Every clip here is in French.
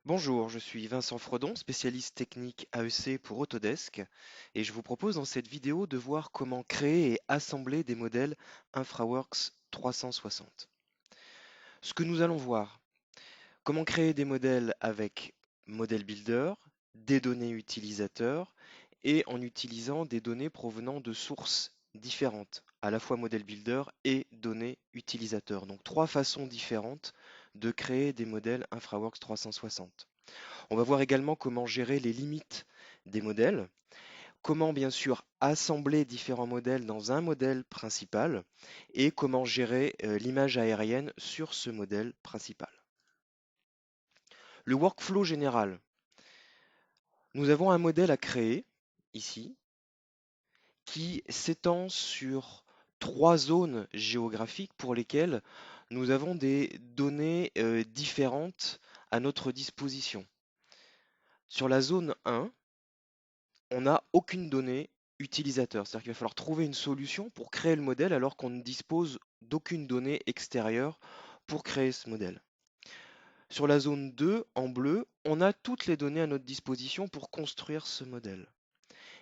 Bonjour, je suis Vincent Fredon, spécialiste technique AEC pour Autodesk, et je vous propose dans cette vidéo de voir comment créer et assembler des modèles InfraWorks 360. Ce que nous allons voir, comment créer des modèles avec Model Builder, des données utilisateurs, et en utilisant des données provenant de sources différentes, à la fois Model Builder et données utilisateurs. Donc trois façons différentes de créer des modèles InfraWorks 360. On va voir également comment gérer les limites des modèles, comment bien sûr assembler différents modèles dans un modèle principal et comment gérer l'image aérienne sur ce modèle principal. Le workflow général. Nous avons un modèle à créer ici qui s'étend sur trois zones géographiques pour lesquelles nous avons des données différentes à notre disposition. Sur la zone 1, on n'a aucune donnée utilisateur. C'est-à-dire qu'il va falloir trouver une solution pour créer le modèle alors qu'on ne dispose d'aucune donnée extérieure pour créer ce modèle. Sur la zone 2, en bleu, on a toutes les données à notre disposition pour construire ce modèle.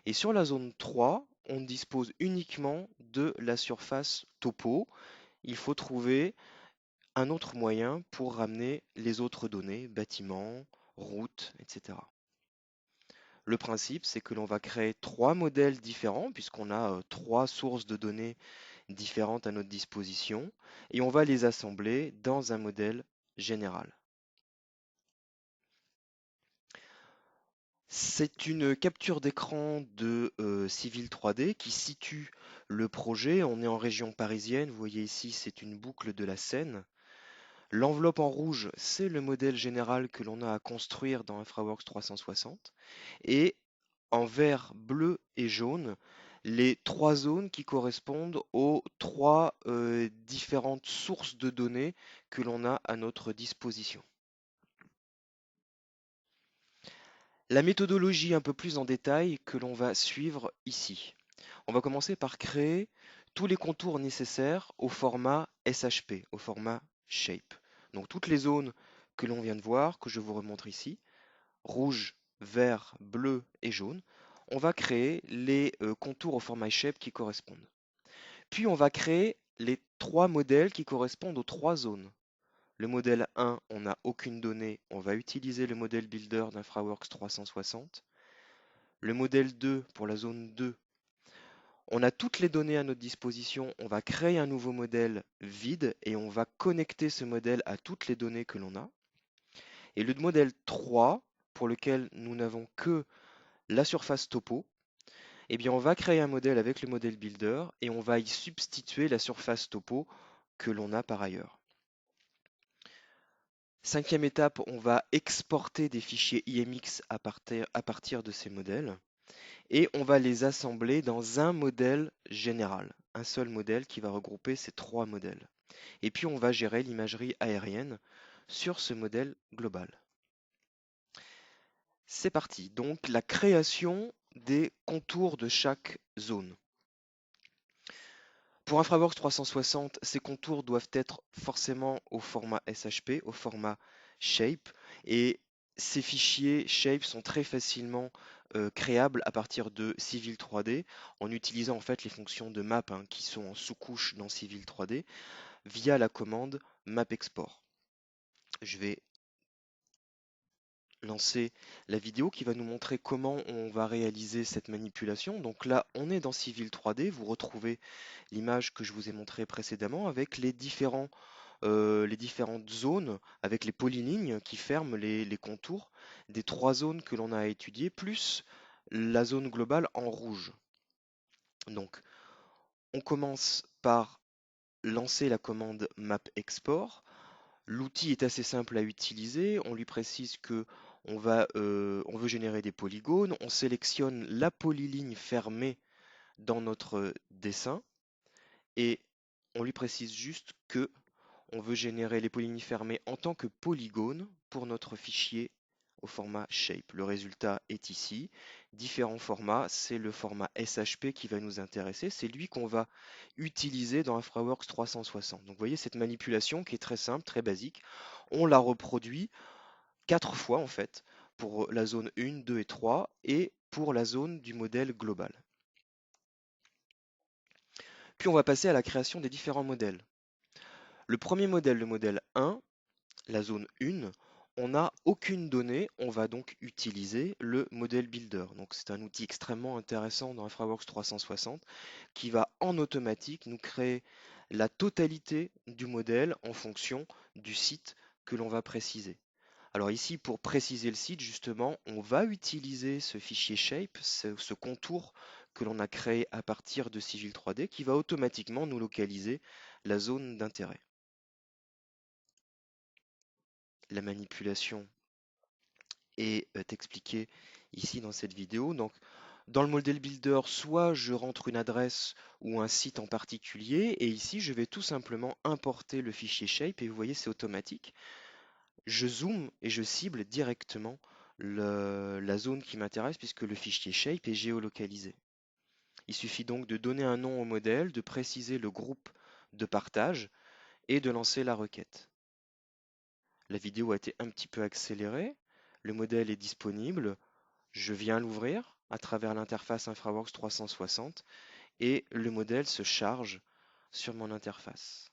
Et sur la zone 3, on dispose uniquement de la surface topo. Il faut trouver un autre moyen pour ramener les autres données, bâtiments, routes, etc. Le principe, c'est que l'on va créer trois modèles différents, puisqu'on a trois sources de données différentes à notre disposition, et on va les assembler dans un modèle général. C'est une capture d'écran de Civil 3D qui situe le projet. On est en région parisienne, vous voyez ici, c'est une boucle de la Seine. L'enveloppe en rouge, c'est le modèle général que l'on a à construire dans InfraWorks 360. Et en vert, bleu et jaune, les trois zones qui correspondent aux trois différentes sources de données que l'on a à notre disposition. La méthodologie un peu plus en détail que l'on va suivre ici. On va commencer par créer tous les contours nécessaires au format SHP, au format Shape. Donc toutes les zones que l'on vient de voir, que je vous remontre ici, rouge, vert, bleu et jaune, on va créer les contours au format shape qui correspondent. Puis on va créer les trois modèles qui correspondent aux trois zones. Le modèle 1, on n'a aucune donnée, on va utiliser le modèle builder d'InfraWorks 360. Le modèle 2, pour la zone 2, on a toutes les données à notre disposition, on va créer un nouveau modèle vide et on va connecter ce modèle à toutes les données que l'on a. Et le modèle 3, pour lequel nous n'avons que la surface topo, eh bien on va créer un modèle avec le modèle builder et on va y substituer la surface topo que l'on a par ailleurs. Cinquième étape, on va exporter des fichiers IMX à partir de ces modèles et on va les assembler dans un modèle général, un seul modèle qui va regrouper ces trois modèles. Et puis on va gérer l'imagerie aérienne sur ce modèle global. C'est parti, donc la création des contours de chaque zone. Pour InfraWorks 360, ces contours doivent être forcément au format SHP, au format Shape, et ces fichiers Shape sont très facilement créables à partir de Civil 3D en utilisant en fait les fonctions de map qui sont en sous-couche dans Civil 3D via la commande map export. Je vais lancer la vidéo qui va nous montrer comment on va réaliser cette manipulation. Donc là, on est dans Civil 3D. Vous retrouvez l'image que je vous ai montrée précédemment avec les différentes zones, avec les polylignes qui ferment les contours des trois zones que l'on a étudiées, plus la zone globale en rouge. Donc, on commence par lancer la commande map export. L'outil est assez simple à utiliser. On lui précise que on veut générer des polygones. On sélectionne la polyligne fermée dans notre dessin et on lui précise juste que on veut générer les polylignes fermées en tant que polygone pour notre fichier au format shape. Le résultat est ici. Différents formats, c'est le format SHP qui va nous intéresser. C'est lui qu'on va utiliser dans InfraWorks 360. Donc vous voyez cette manipulation qui est très simple, très basique. On la reproduit 4 fois en fait, pour la zone 1, 2 et 3, et pour la zone du modèle global. Puis on va passer à la création des différents modèles. Le premier modèle, le modèle 1, la zone 1, on n'a aucune donnée, on va donc utiliser le modèle builder. Donc c'est un outil extrêmement intéressant dans InfraWorks 360 qui va en automatique nous créer la totalité du modèle en fonction du site que l'on va préciser. Alors ici, pour préciser le site, justement, on va utiliser ce fichier shape, ce contour que l'on a créé à partir de Sigil 3D qui va automatiquement nous localiser la zone d'intérêt. La manipulation est expliquée ici dans cette vidéo. Donc, dans le model builder, soit je rentre une adresse ou un site en particulier, et ici je vais tout simplement importer le fichier shape, et vous voyez c'est automatique. Je zoome et je cible directement la zone qui m'intéresse puisque le fichier shape est géolocalisé. Il suffit donc de donner un nom au modèle, de préciser le groupe de partage et de lancer la requête. La vidéo a été un petit peu accélérée, le modèle est disponible, je viens l'ouvrir à travers l'interface InfraWorks 360 et le modèle se charge sur mon interface.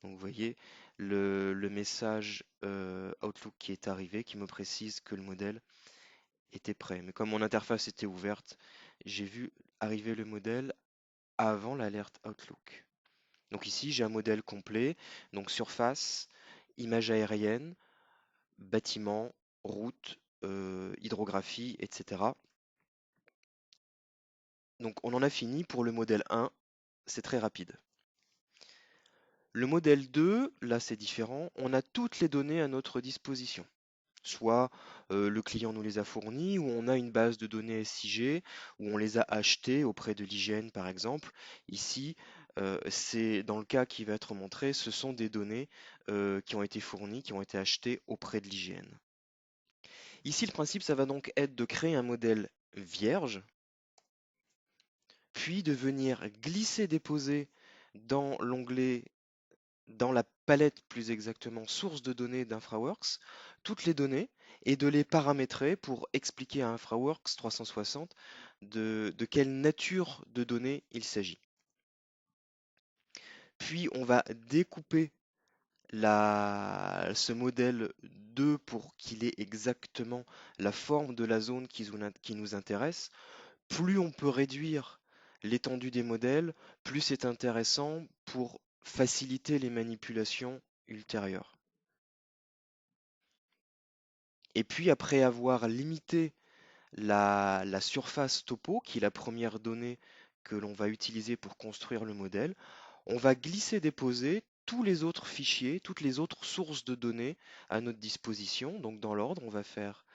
Donc vous voyez le message Outlook qui est arrivé qui me précise que le modèle était prêt. Mais comme mon interface était ouverte, j'ai vu arriver le modèle avant l'alerte Outlook. Donc ici j'ai un modèle complet, donc surface, image aérienne, bâtiment, route, hydrographie, etc. Donc on en a fini pour le modèle 1, c'est très rapide. Le modèle 2, là c'est différent, on a toutes les données à notre disposition. Soit le client nous les a fournies, ou on a une base de données SIG, ou on les a achetées auprès de l'IGN par exemple. Ici, c'est dans le cas qui va être montré, ce sont des données qui ont été fournies, qui ont été achetées auprès de l'IGN. Ici, le principe, ça va donc être de créer un modèle vierge, puis de venir glisser-déposer dans l'onglet, dans la palette plus exactement, source de données d'InfraWorks, toutes les données et de les paramétrer pour expliquer à InfraWorks 360 de quelle nature de données il s'agit. Puis on va découper ce modèle 2 pour qu'il ait exactement la forme de la zone qui nous intéresse. Plus on peut réduire l'étendue des modèles, plus c'est intéressant pour faciliter les manipulations ultérieures. Et puis après avoir limité la surface topo, qui est la première donnée que l'on va utiliser pour construire le modèle, on va glisser-déposer tous les autres fichiers, toutes les autres sources de données à notre disposition. Donc dans l'ordre, on va faire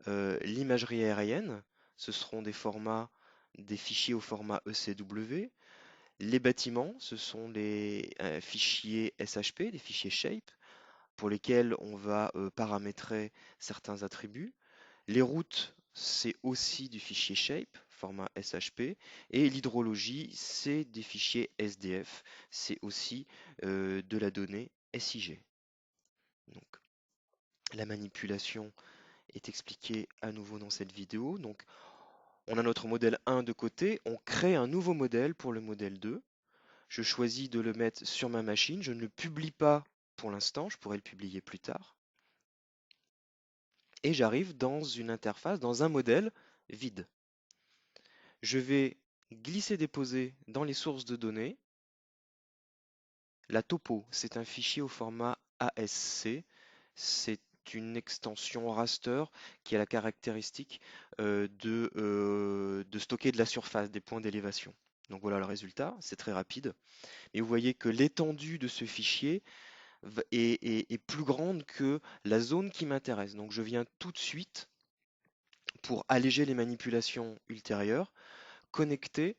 l'imagerie aérienne, ce seront des fichiers au format ECW. Les bâtiments, ce sont les fichiers SHP, des fichiers shape, pour lesquels on va paramétrer certains attributs. Les routes, c'est aussi du fichier shape, format SHP, et l'hydrologie, c'est des fichiers SDF, c'est aussi de la donnée SIG. Donc, la manipulation est expliquée à nouveau dans cette vidéo. Donc, on a notre modèle 1 de côté, on crée un nouveau modèle pour le modèle 2. Je choisis de le mettre sur ma machine, je ne le publie pas pour l'instant, je pourrais le publier plus tard. Et j'arrive dans une interface, dans un modèle vide. Je vais glisser-déposer dans les sources de données. La topo, c'est un fichier au format ASC. C'est une extension raster qui a la caractéristique de stocker de la surface, des points d'élévation. Donc voilà le résultat, c'est très rapide. Et vous voyez que l'étendue de ce fichier est plus grande que la zone qui m'intéresse. Donc je viens tout de suite, pour alléger les manipulations ultérieures, connecter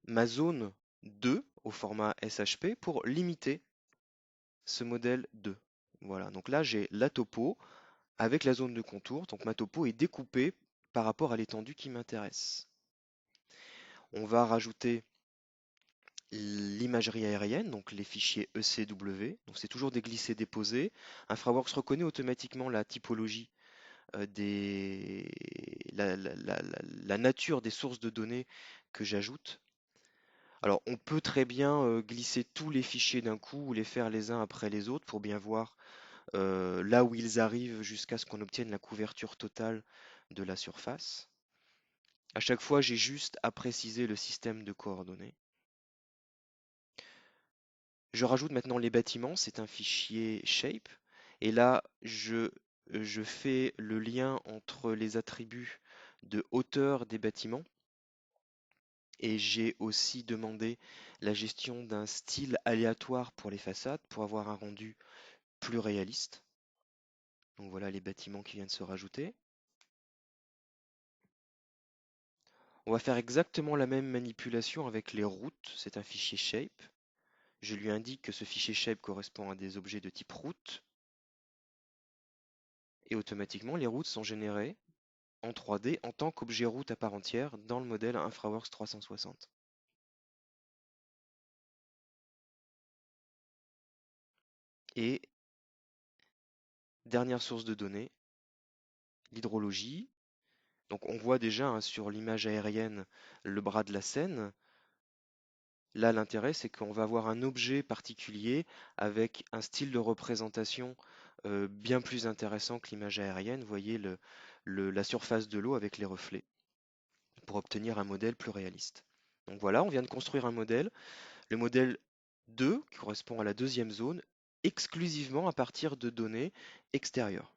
ma zone 2 au format SHP pour limiter ce modèle 2. Voilà, donc là j'ai la topo avec la zone de contour, donc ma topo est découpée par rapport à l'étendue qui m'intéresse. On va rajouter l'imagerie aérienne, donc les fichiers ECW, donc c'est toujours des glissés-déposés. InfraWorks reconnaît automatiquement la typologie la nature des sources de données que j'ajoute. Alors, on peut très bien glisser tous les fichiers d'un coup ou les faire les uns après les autres pour bien voir là où ils arrivent jusqu'à ce qu'on obtienne la couverture totale de la surface. À chaque fois, j'ai juste à préciser le système de coordonnées. Je rajoute maintenant les bâtiments, c'est un fichier shape. Et là, je fais le lien entre les attributs de hauteur des bâtiments. Et j'ai aussi demandé la gestion d'un style aléatoire pour les façades pour avoir un rendu plus réaliste. Donc voilà les bâtiments qui viennent se rajouter. On va faire exactement la même manipulation avec les routes. C'est un fichier shape. Je lui indique que ce fichier shape correspond à des objets de type route. Et automatiquement, les routes sont générées en 3D en tant qu'objet route à part entière dans le modèle InfraWorks 360. Et dernière source de données, l'hydrologie. Donc on voit déjà hein, sur l'image aérienne le bras de la Seine. Là, l'intérêt, c'est qu'on va avoir un objet particulier avec un style de représentation bien plus intéressant que l'image aérienne. Vous voyez la surface de l'eau avec les reflets pour obtenir un modèle plus réaliste. Donc voilà, on vient de construire un modèle, le modèle 2 qui correspond à la deuxième zone, exclusivement à partir de données extérieures.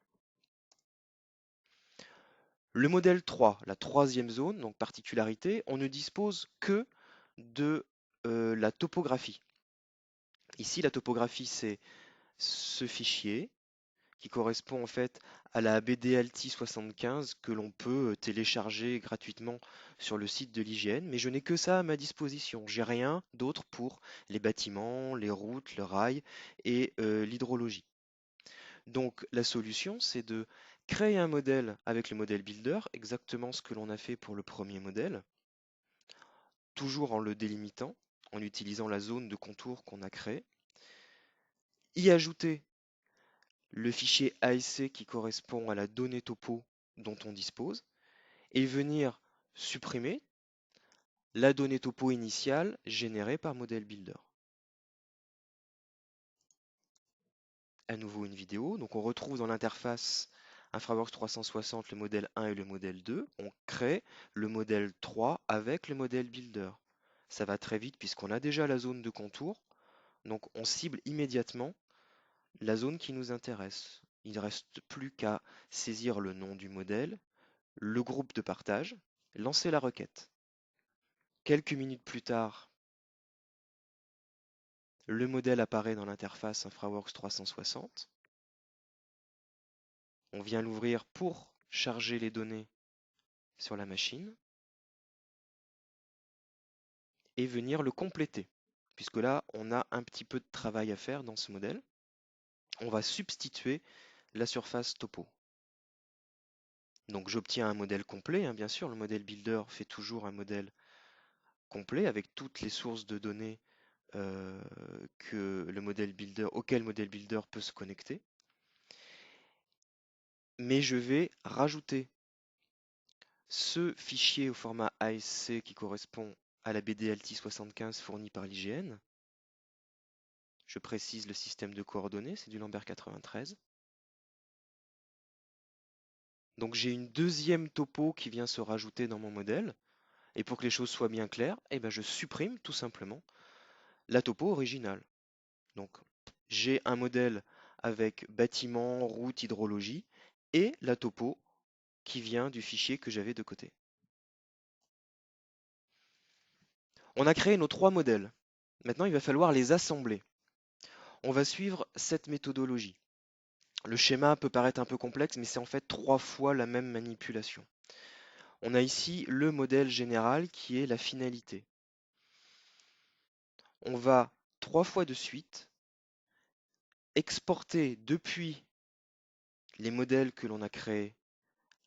Le modèle 3, la troisième zone, donc particularité, on ne dispose que de la topographie. Ici, la topographie, c'est ce fichier qui correspond en fait à la BDLT 75 que l'on peut télécharger gratuitement sur le site de l'IGN, mais je n'ai que ça à ma disposition. J'ai rien d'autre pour les bâtiments, les routes, le rail et l'hydrologie. Donc la solution, c'est de créer un modèle avec le modèle Builder, exactement ce que l'on a fait pour le premier modèle, toujours en le délimitant, en utilisant la zone de contour qu'on a créée, y ajouter le fichier ASC qui correspond à la donnée topo dont on dispose, et venir supprimer la donnée topo initiale générée par Model Builder. À nouveau une vidéo, donc on retrouve dans l'interface InfraWorks 360 le modèle 1 et le modèle 2, on crée le modèle 3 avec le modèle Builder. Ça va très vite puisqu'on a déjà la zone de contour, donc on cible immédiatement la zone qui nous intéresse. Il ne reste plus qu'à saisir le nom du modèle, le groupe de partage, lancer la requête. Quelques minutes plus tard, le modèle apparaît dans l'interface InfraWorks 360. On vient l'ouvrir pour charger les données sur la machine et venir le compléter. Puisque là, on a un petit peu de travail à faire dans ce modèle. On va substituer la surface topo. Donc j'obtiens un modèle complet, hein, bien sûr, le modèle Builder fait toujours un modèle complet avec toutes les sources de données que le modèle Builder, auquel le modèle Builder peut se connecter. Mais je vais rajouter ce fichier au format ASC qui correspond à la BDLT 75 fournie par l'IGN. Je précise le système de coordonnées, c'est du Lambert 93. Donc j'ai une deuxième topo qui vient se rajouter dans mon modèle. Et pour que les choses soient bien claires, eh ben, je supprime tout simplement la topo originale. Donc j'ai un modèle avec bâtiment, route, hydrologie et la topo qui vient du fichier que j'avais de côté. On a créé nos trois modèles. Maintenant, il va falloir les assembler. On va suivre cette méthodologie. Le schéma peut paraître un peu complexe, mais c'est en fait 3 fois la même manipulation. On a ici le modèle général qui est la finalité. On va 3 fois de suite exporter depuis les modèles que l'on a créés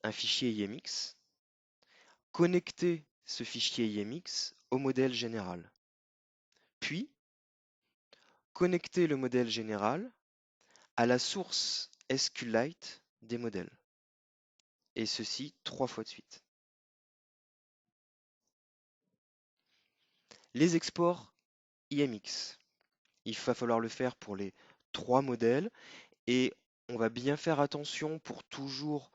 un fichier IMX, connecter ce fichier IMX au modèle général. puis connecter le modèle général à la source SQLite des modèles, et ceci 3 fois de suite. Les exports IMX, il va falloir le faire pour les 3 modèles, et on va bien faire attention pour toujours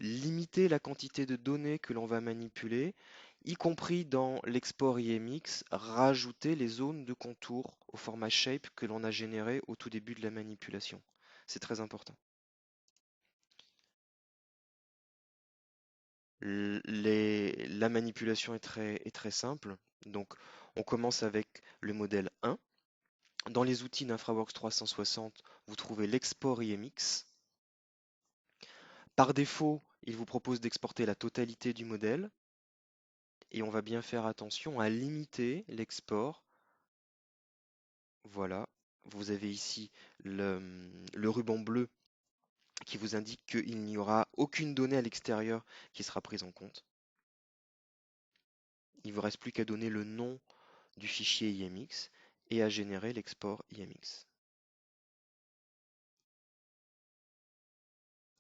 limiter la quantité de données que l'on va manipuler, y compris dans l'export IMX, rajouter les zones de contour au format shape que l'on a généré au tout début de la manipulation. C'est très important. La manipulation est très simple. Donc, on commence avec le modèle 1. Dans les outils d'InfraWorks 360, vous trouvez l'export IMX. Par défaut, il vous propose d'exporter la totalité du modèle, et on va bien faire attention à limiter l'export. Voilà, vous avez ici le ruban bleu qui vous indique qu'il n'y aura aucune donnée à l'extérieur qui sera prise en compte. Il ne vous reste plus qu'à donner le nom du fichier IMX et à générer l'export IMX.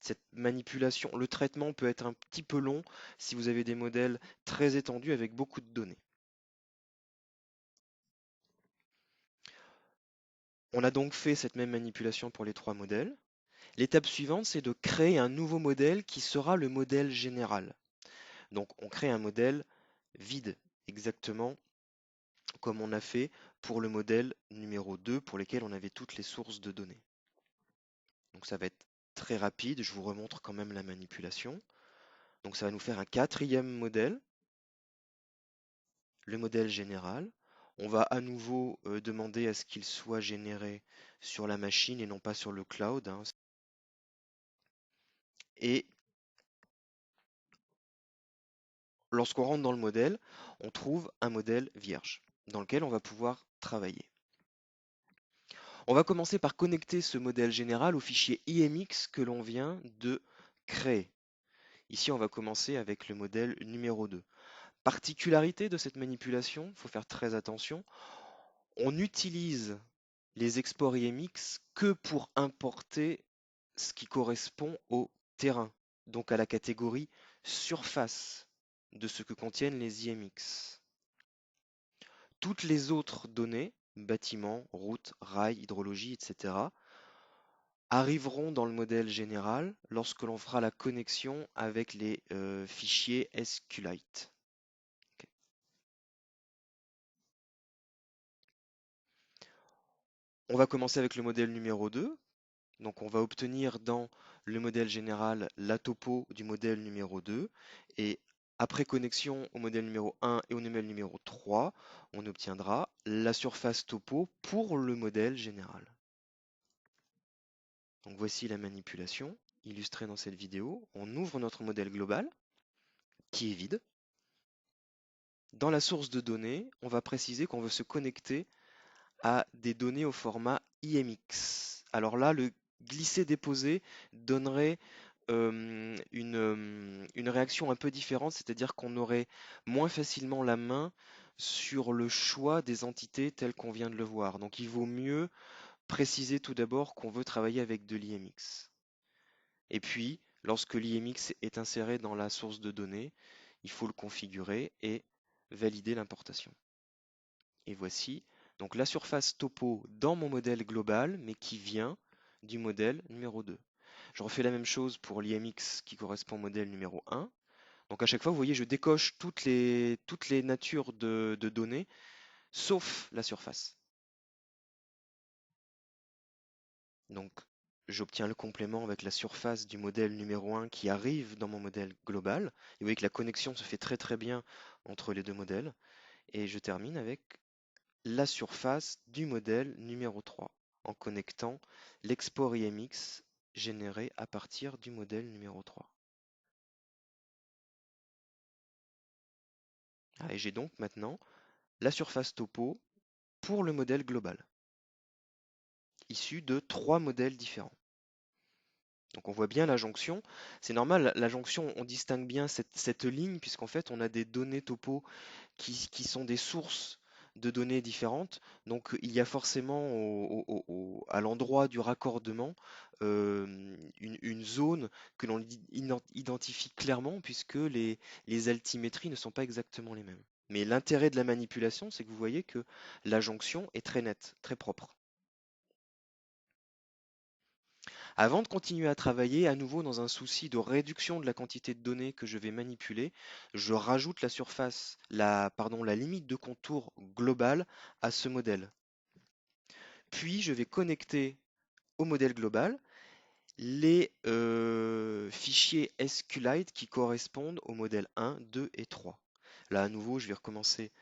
Cette manipulation, le traitement peut être un petit peu long si vous avez des modèles très étendus avec beaucoup de données. On a donc fait cette même manipulation pour les 3 modèles. L'étape suivante, c'est de créer un nouveau modèle qui sera le modèle général. Donc on crée un modèle vide, exactement comme on a fait pour le modèle numéro 2 pour lequel on avait toutes les sources de données. Donc ça va être très rapide, je vous remontre quand même la manipulation. Donc ça va nous faire un 4e modèle, le modèle général. On va à nouveau demander à ce qu'il soit généré sur la machine et non pas sur le cloud, hein. Et lorsqu'on rentre dans le modèle, on trouve un modèle vierge dans lequel on va pouvoir travailler. On va commencer par connecter ce modèle général au fichier IMX que l'on vient de créer. Ici, on va commencer avec le modèle numéro 2. Particularité de cette manipulation, il faut faire très attention, on utilise les exports IMX que pour importer ce qui correspond au terrain, donc à la catégorie surface de ce que contiennent les IMX. Toutes les autres données, bâtiments, routes, rails, hydrologie, etc., arriveront dans le modèle général lorsque l'on fera la connexion avec les fichiers SQLite. Ok. On va commencer avec le modèle numéro 2. Donc on va obtenir dans le modèle général la topo du modèle numéro 2. Et après connexion au modèle numéro 1 et au modèle numéro 3, on obtiendra la surface topo pour le modèle général. Donc voici la manipulation illustrée dans cette vidéo. On ouvre notre modèle global qui est vide. Dans la source de données, on va préciser qu'on veut se connecter à des données au format IMX. Alors là, le glisser-déposer donnerait une réaction un peu différente, c'est-à-dire qu'on aurait moins facilement la main sur le choix des entités telles qu'on vient de le voir. Donc il vaut mieux préciser tout d'abord qu'on veut travailler avec de l'IMX. Et puis, lorsque l'IMX est inséré dans la source de données, il faut le configurer et valider l'importation. Et voici donc la surface topo dans mon modèle global, mais qui vient du modèle numéro 2. Je refais la même chose pour l'IMX qui correspond au modèle numéro 1. Donc à chaque fois, vous voyez, je décoche toutes les natures de données, sauf la surface. Donc j'obtiens le complément avec la surface du modèle numéro 1 qui arrive dans mon modèle global. Et vous voyez que la connexion se fait très très bien entre les deux modèles. Et je termine avec la surface du modèle numéro 3 en connectant l'export IMX généré à partir du modèle numéro 3. Et j'ai donc maintenant la surface topo pour le modèle global, issu de 3 modèles différents. Donc on voit bien la jonction. C'est normal, la jonction, on distingue bien cette ligne, puisqu'en fait on a des données topo qui sont des sources de données différentes. Donc il y a forcément à l'endroit du raccordement une zone que l'on identifie clairement puisque les altimétries ne sont pas exactement les mêmes. Mais l'intérêt de la manipulation, c'est que vous voyez que la jonction est très nette, très propre. Avant de continuer à travailler, à nouveau dans un souci de réduction de la quantité de données que je vais manipuler, je rajoute la surface, la limite de contour globale à ce modèle. Puis je vais connecter au modèle global les fichiers SQLite qui correspondent au modèle 1, 2 et 3. Là, à nouveau, je vais recommencer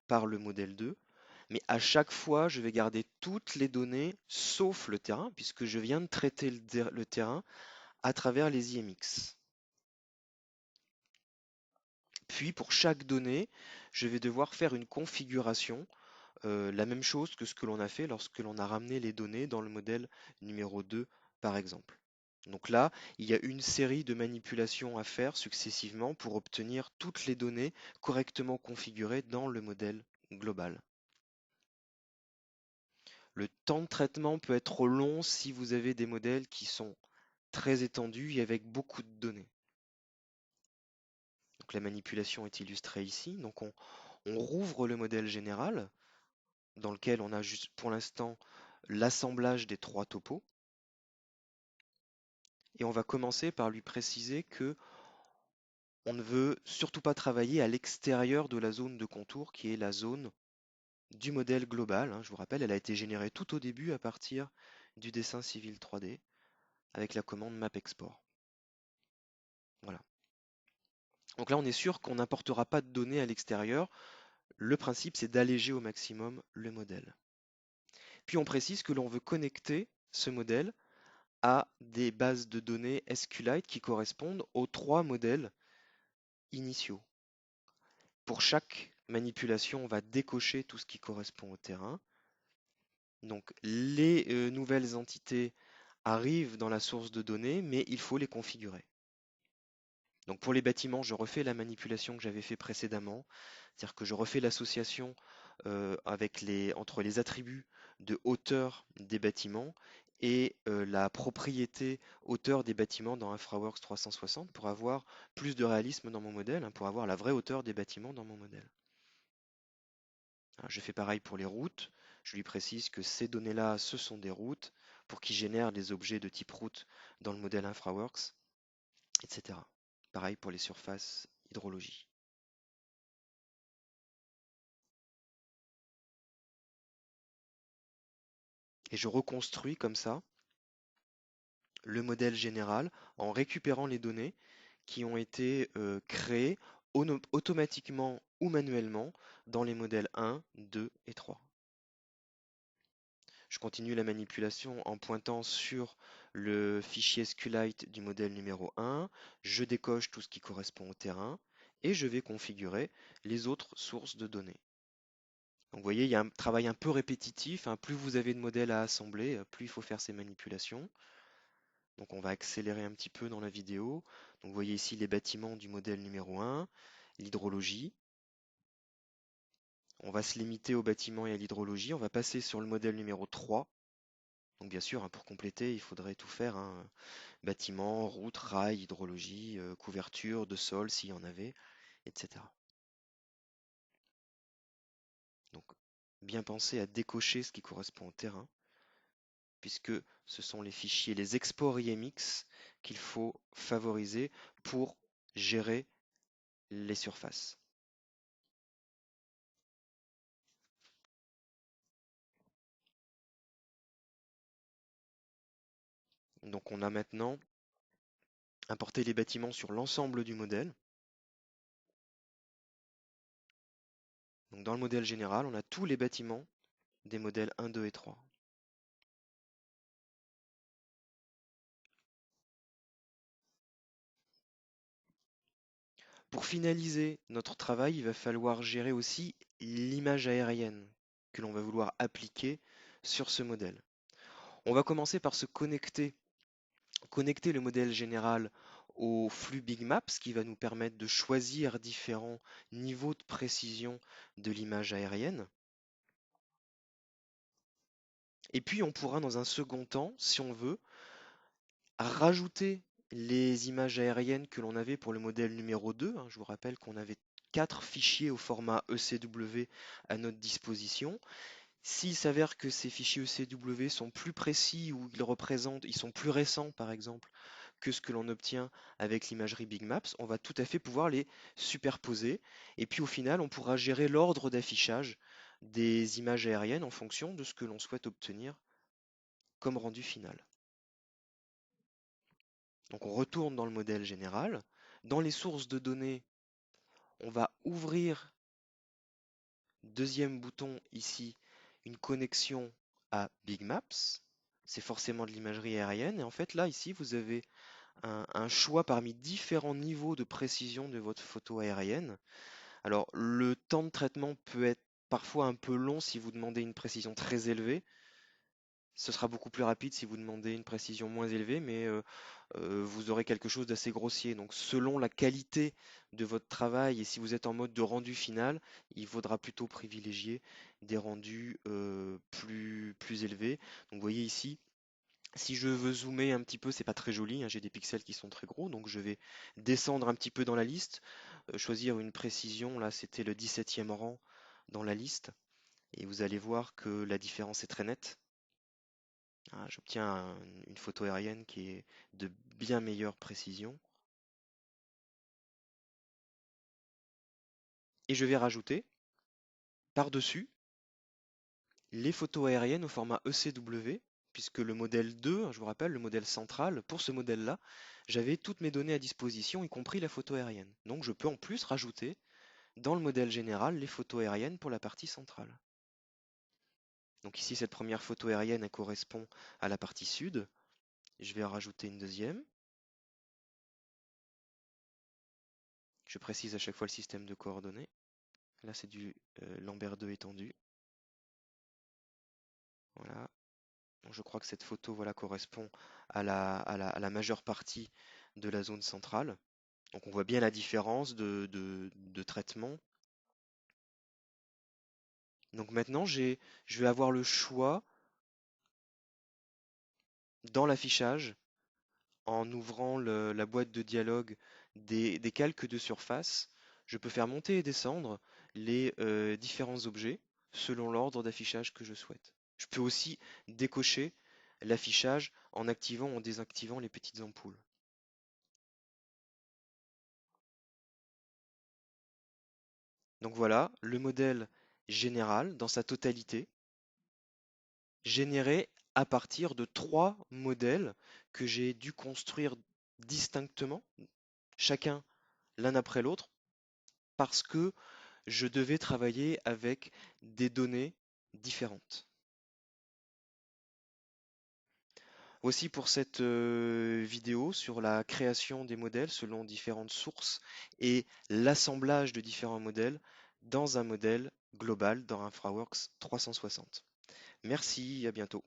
par le modèle 2, mais à chaque fois, je vais garder toutes les données sauf le terrain, puisque je viens de traiter le terrain à travers les IMX. Puis, pour chaque donnée, je vais devoir faire une configuration, la même chose que ce que l'on a fait lorsque l'on a ramené les données dans le modèle numéro 2, par exemple. Donc là, il y a une série de manipulations à faire successivement pour obtenir toutes les données correctement configurées dans le modèle global. Le temps de traitement peut être long si vous avez des modèles qui sont très étendus et avec beaucoup de données. Donc la manipulation est illustrée ici. Donc on rouvre le modèle général dans lequel on a juste pour l'instant l'assemblage des trois topos. Et on va commencer par lui préciser que on ne veut surtout pas travailler à l'extérieur de la zone de contour qui est la zone du modèle global, hein. Je vous rappelle, elle a été générée tout au début à partir du dessin civil 3D avec la commande map export. Voilà. Donc là, on est sûr qu'on n'importera pas de données à l'extérieur. Le principe, c'est d'alléger au maximum le modèle. Puis on précise que l'on veut connecter ce modèle à des bases de données SQLite qui correspondent aux trois modèles initiaux. Pour chaque manipulation, on va décocher tout ce qui correspond au terrain. Donc les nouvelles entités arrivent dans la source de données, mais il faut les configurer. Donc pour les bâtiments, je refais la manipulation que j'avais fait précédemment, c'est-à-dire que je refais l'association entre les attributs de hauteur des bâtiments et la propriété hauteur des bâtiments dans InfraWorks 360 pour avoir plus de réalisme dans mon modèle, hein, pour avoir la vraie hauteur des bâtiments dans mon modèle. Alors, je fais pareil pour les routes. Je lui précise que ces données-là, ce sont des routes pour qu'il génère les objets de type route dans le modèle InfraWorks, etc. Pareil pour les surfaces hydrologie. Et je reconstruis comme ça le modèle général en récupérant les données qui ont été créées automatiquement ou manuellement dans les modèles 1, 2 et 3. Je continue la manipulation en pointant sur le fichier SQLite du modèle numéro 1, je décoche tout ce qui correspond au terrain et je vais configurer les autres sources de données. Donc vous voyez, il y a un travail un peu répétitif, hein. Plus vous avez de modèles à assembler, plus il faut faire ces manipulations. Donc on va accélérer un petit peu dans la vidéo. Donc vous voyez ici les bâtiments du modèle numéro 1, l'hydrologie. On va se limiter aux bâtiments et à l'hydrologie. On va passer sur le modèle numéro 3. Donc bien sûr, hein, pour compléter, il faudrait tout faire, hein. Bâtiment, route, rail, hydrologie, couverture de sol s'il y en avait, etc. Donc bien penser à décocher ce qui correspond au terrain, puisque ce sont les fichiers, les exports IMX qu'il faut favoriser pour gérer les surfaces. Donc on a maintenant importé les bâtiments sur l'ensemble du modèle. Donc dans le modèle général, on a tous les bâtiments des modèles 1, 2 et 3. Pour finaliser notre travail, il va falloir gérer aussi l'image aérienne que l'on va vouloir appliquer sur ce modèle. On va commencer par se connecter le modèle général au flux BigMap, ce qui va nous permettre de choisir différents niveaux de précision de l'image aérienne. Et puis on pourra dans un second temps, si on veut, rajouter les images aériennes que l'on avait pour le modèle numéro 2. Hein. Je vous rappelle qu'on avait 4 fichiers au format ECW à notre disposition. S'il s'avère que ces fichiers ECW sont plus précis ou ils sont plus récents par exemple, que ce que l'on obtient avec l'imagerie Big Maps, on va tout à fait pouvoir les superposer. Et puis au final, on pourra gérer l'ordre d'affichage des images aériennes en fonction de ce que l'on souhaite obtenir comme rendu final. Donc on retourne dans le modèle général. Dans les sources de données, on va ouvrir, deuxième bouton ici, une connexion à Big Maps. C'est forcément de l'imagerie aérienne. Et en fait, là, ici, vous avez un choix parmi différents niveaux de précision de votre photo aérienne. Alors, le temps de traitement peut être parfois un peu long si vous demandez une précision très élevée. Ce sera beaucoup plus rapide si vous demandez une précision moins élevée, mais vous aurez quelque chose d'assez grossier. Donc, selon la qualité de votre travail et si vous êtes en mode de rendu final, il faudra plutôt privilégier des rendus plus élevés. Donc, vous voyez ici, si je veux zoomer un petit peu, c'est pas très joli, hein, j'ai des pixels qui sont très gros, donc je vais descendre un petit peu dans la liste, choisir une précision, là c'était le 17e rang dans la liste, et vous allez voir que la différence est très nette. Ah, j'obtiens une photo aérienne qui est de bien meilleure précision. Et je vais rajouter par-dessus les photos aériennes au format ECW, puisque le modèle 2, hein, je vous rappelle, le modèle central, pour ce modèle-là, j'avais toutes mes données à disposition, y compris la photo aérienne. Donc je peux en plus rajouter dans le modèle général les photos aériennes pour la partie centrale. Donc ici, cette première photo aérienne, elle correspond à la partie sud. Je vais en rajouter une deuxième. Je précise à chaque fois le système de coordonnées. Là, c'est du Lambert 2 étendu. Voilà. Donc, je crois que cette photo voilà, correspond à la majeure partie de la zone centrale. Donc on voit bien la différence de traitement. Donc maintenant, je vais avoir le choix dans l'affichage, en ouvrant la boîte de dialogue des calques de surface, je peux faire monter et descendre les différents objets selon l'ordre d'affichage que je souhaite. Je peux aussi décocher l'affichage en activant ou en désactivant les petites ampoules. Donc voilà, le modèle général dans sa totalité, généré à partir de 3 modèles que j'ai dû construire distinctement, chacun l'un après l'autre, parce que je devais travailler avec des données différentes. Voici pour cette vidéo sur la création des modèles selon différentes sources et l'assemblage de différents modèles dans un modèle global dans InfraWorks 360. Merci, à bientôt.